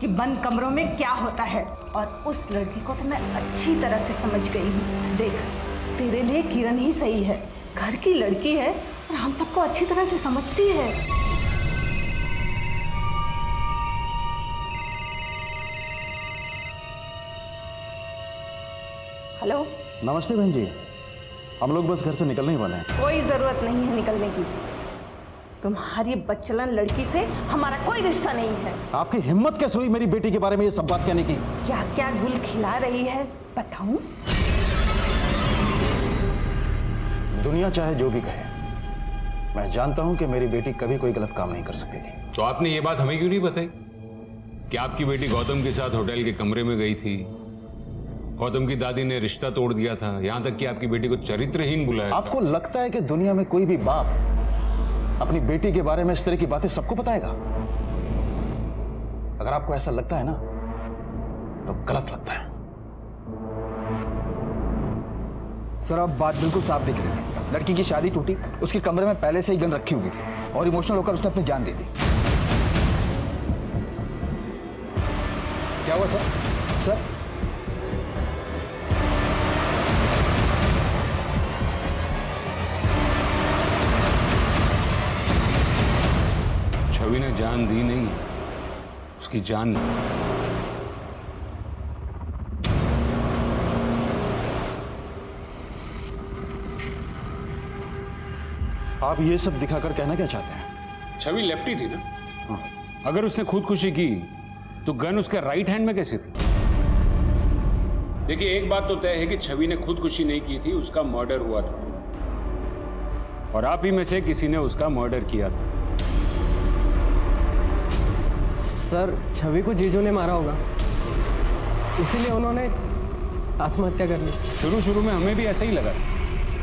कि बंद कमरों में क्या होता है, और उस लड़की को तो मैं अच्छी तरह से समझ गई हूँ। देख, तेरे लिए किरण ही सही है, घर की लड़की है और हम सबको अच्छी तरह से समझती है। हेलो, नमस्ते बहन जी, हम लोग बस घर से निकलने ही वाले हैं। कोई जरूरत नहीं है निकलने की। तुम्हारी बच्चलन लड़की से हमारा कोई रिश्ता नहीं है। आपकी हिम्मत कैसे हुई मेरी बेटी के बारे में ये सब बात कहने की? क्या क्या गुल खिला रही है बताऊं? दुनिया चाहे जो भी कहे, मैं जानता हूं कि मेरी बेटी कभी कोई गलत काम नहीं कर सकती थी। तो आपने ये बात हमें क्यों नहीं बताई कि आपकी बेटी गौतम के साथ होटल के कमरे में गई थी, गौतम की दादी ने रिश्ता तोड़ दिया था, यहां तक कि आपकी बेटी को चरित्रहीन बुलाया? आपको लगता है कि दुनिया में कोई भी बाप अपनी बेटी के बारे में इस तरह की बातें सबको बताएगा? अगर आपको ऐसा लगता है ना, तो गलत लगता है। सर, अब बात बिल्कुल साफ दिख रही है। लड़की की शादी टूटी, उसके कमरे में पहले से ही गन रखी हुई थी और इमोशनल होकर उसने अपनी जान दे दी। क्या हुआ सर? सर, छवि ने जान दी नहीं, उसकी जान नहीं। आप ये सब दिखाकर कहना क्या चाहते हैं? छवि लेफ्टी थी ना? अगर उसने खुदकुशी की तो गन उसके राइट हैंड में कैसे थी? देखिए, एक बात तो तय है कि छवि ने खुदकुशी नहीं की थी, उसका मर्डर हुआ था, और आप ही में से किसी ने उसका मर्डर किया था। सर, छवि को जीजू ने मारा होगा, इसीलिए उन्होंने आत्महत्या कर ली। शुरू में हमें भी ऐसा ही लगा,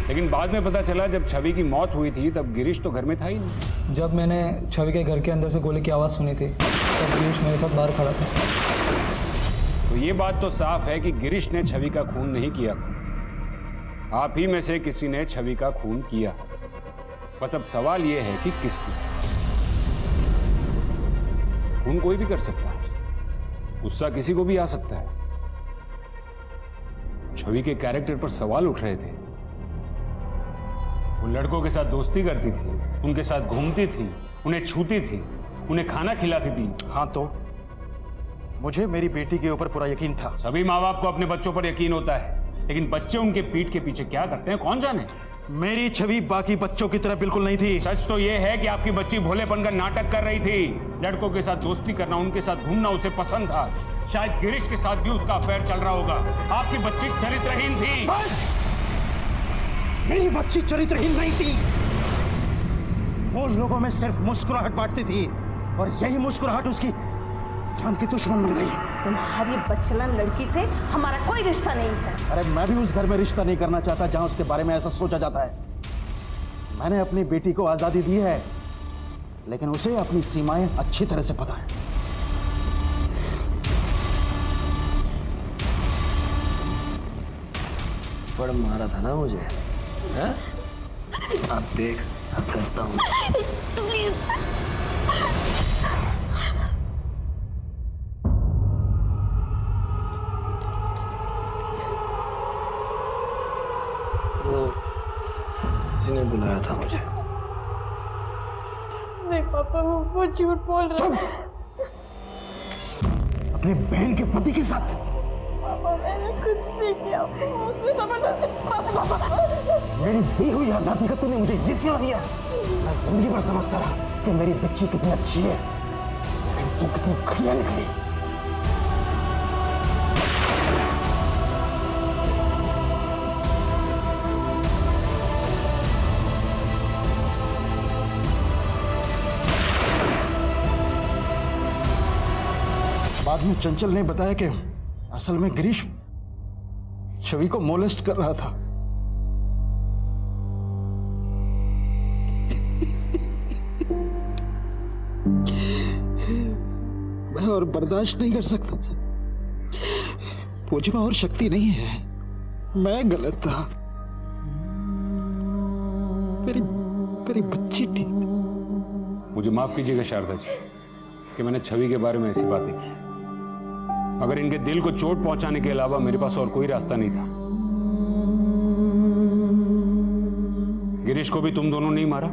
लेकिन बाद में पता चला जब छवि की मौत हुई थी तब गिरीश तो घर में था ही नहीं। जब मैंने छवि के घर के अंदर से गोली की आवाज़ सुनी थी तब गिरीश मेरे साथ बाहर खड़ा था। तो ये बात तो साफ है कि गिरीश ने छवि का खून नहीं किया था, आप ही में से किसी ने छवि का खून किया। बस अब सवाल ये है कि किसने। खून कोई भी कर सकता है, गुस्सा किसी को भी आ सकता है। छवि के कैरेक्टर पर सवाल उठ रहे थे। वो लड़कों के साथ दोस्ती करती थी, उनके साथ घूमती थी, उन्हें छूती थी, उन्हें खाना खिलाती थी। हाँ तो मुझे मेरी बेटी के ऊपर पूरा यकीन था। सभी माँ बाप को अपने बच्चों पर यकीन होता है, लेकिन बच्चे उनके पीठ के पीछे क्या करते हैं कौन जाने। मेरी छवि बाकी बच्चों की तरह बिल्कुल नहीं थी। सच तो यह है कि आपकी बच्ची भोलेपन का नाटक कर रही थी। लड़कों के साथ दोस्ती करना, उनके साथ घूमना उसे पसंद था। शायद गिरीश के साथ भी उसका अफेयर चल रहा होगा। आपकी बच्ची चरित्रहीन थी। बस! मेरी बच्ची चरित्रहीन नहीं थी। वो लोगों में सिर्फ मुस्कुराहट बांटती थी और यही मुस्कुराहट उसकी जान की दुश्मन बन गई। तुम्हारी बच्चलन लड़की से हमारा कोई रिश्ता नहीं है। अरे मैं भी उस घर में रिश्ता नहीं करना चाहता जहां उसके बारे में ऐसा सोचा जाता है। मैंने अपनी बेटी को आजादी दी है, लेकिन उसे अपनी सीमाएं अच्छी तरह से पता है। बड़ मारा था ना मुझे, है? अब देख, अब करता हूँ। किसी ने बुलाया था मुझे। नहीं पापा, वो झूठ बोल रहा है। अपने बहन के पति के साथ। पापा मैंने कुछ नहीं किया, मुझसे जबरदस्ती। पापा मेरी दी हुई आजादी का तूने मुझे ये सिला दिया। मैं जिंदगी भर समझता रहा कि मेरी बच्ची कितनी अच्छी है, लेकिन तू कितनी घटिया निकली। बाद में चंचल ने बताया कि असल में गिरीश छवि को मोलेस्ट कर रहा था। मैं और बर्दाश्त नहीं कर सकता। मुझ में और शक्ति नहीं है। मैं गलत था। मेरी बच्ची ठीक थी। मुझे माफ कीजिएगा शारदा जी कि मैंने छवि के बारे में ऐसी बातें की। अगर इनके दिल को चोट पहुंचाने के अलावा मेरे पास और कोई रास्ता नहीं था। गिरीश को भी तुम दोनों नहीं मारा?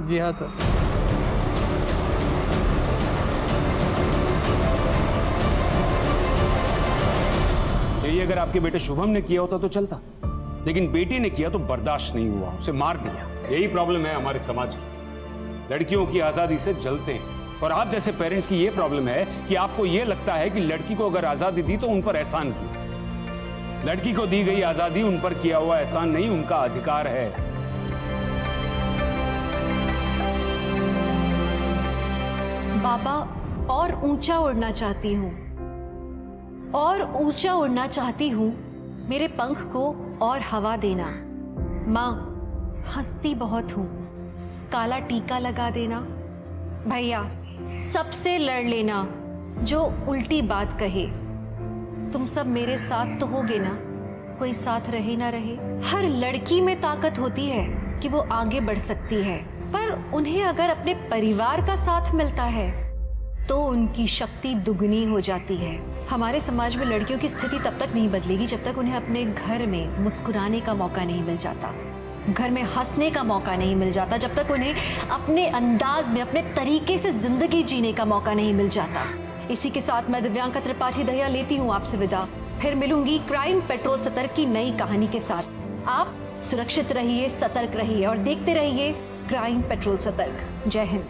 जी हाँ सर। यही अगर आपके बेटे शुभम ने किया होता तो चलता, लेकिन बेटी ने किया तो बर्दाश्त नहीं हुआ, उसे मार दिया। यही प्रॉब्लम है हमारे समाज की। लड़कियों की आजादी से जलते हैं, और आप जैसे पेरेंट्स की यह प्रॉब्लम है कि आपको यह लगता है कि लड़की को अगर आजादी दी तो उन पर एहसान किया। लड़की को दी गई आजादी उन पर किया हुआ एहसान नहीं, उनका अधिकार है। बाबा, और ऊंचा उड़ना चाहती हूँ, और ऊंचा उड़ना चाहती हूँ। मेरे पंख को और हवा देना। माँ, हंसती बहुत हूँ, काला टीका लगा देना। भैया, सबसे लड़ लेना जो उल्टी बात कहे। तुम सब मेरे साथ तो होगे ना, कोई साथ रहे ना रहे। हर लड़की में ताकत होती है कि वो आगे बढ़ सकती है, पर उन्हें अगर अपने परिवार का साथ मिलता है तो उनकी शक्ति दुगनी हो जाती है। हमारे समाज में लड़कियों की स्थिति तब तक नहीं बदलेगी जब तक उन्हें अपने घर में मुस्कुराने का मौका नहीं मिल जाता, घर में हंसने का मौका नहीं मिल जाता, जब तक उन्हें अपने अंदाज में, अपने तरीके से जिंदगी जीने का मौका नहीं मिल जाता। इसी के साथ मैं दिव्यांका त्रिपाठी दहिया लेती हूँ आपसे विदा। फिर मिलूंगी क्राइम पेट्रोल सतर्क की नई कहानी के साथ। आप सुरक्षित रहिए, सतर्क रहिए और देखते रहिए क्राइम पेट्रोल सतर्क। जय हिंद।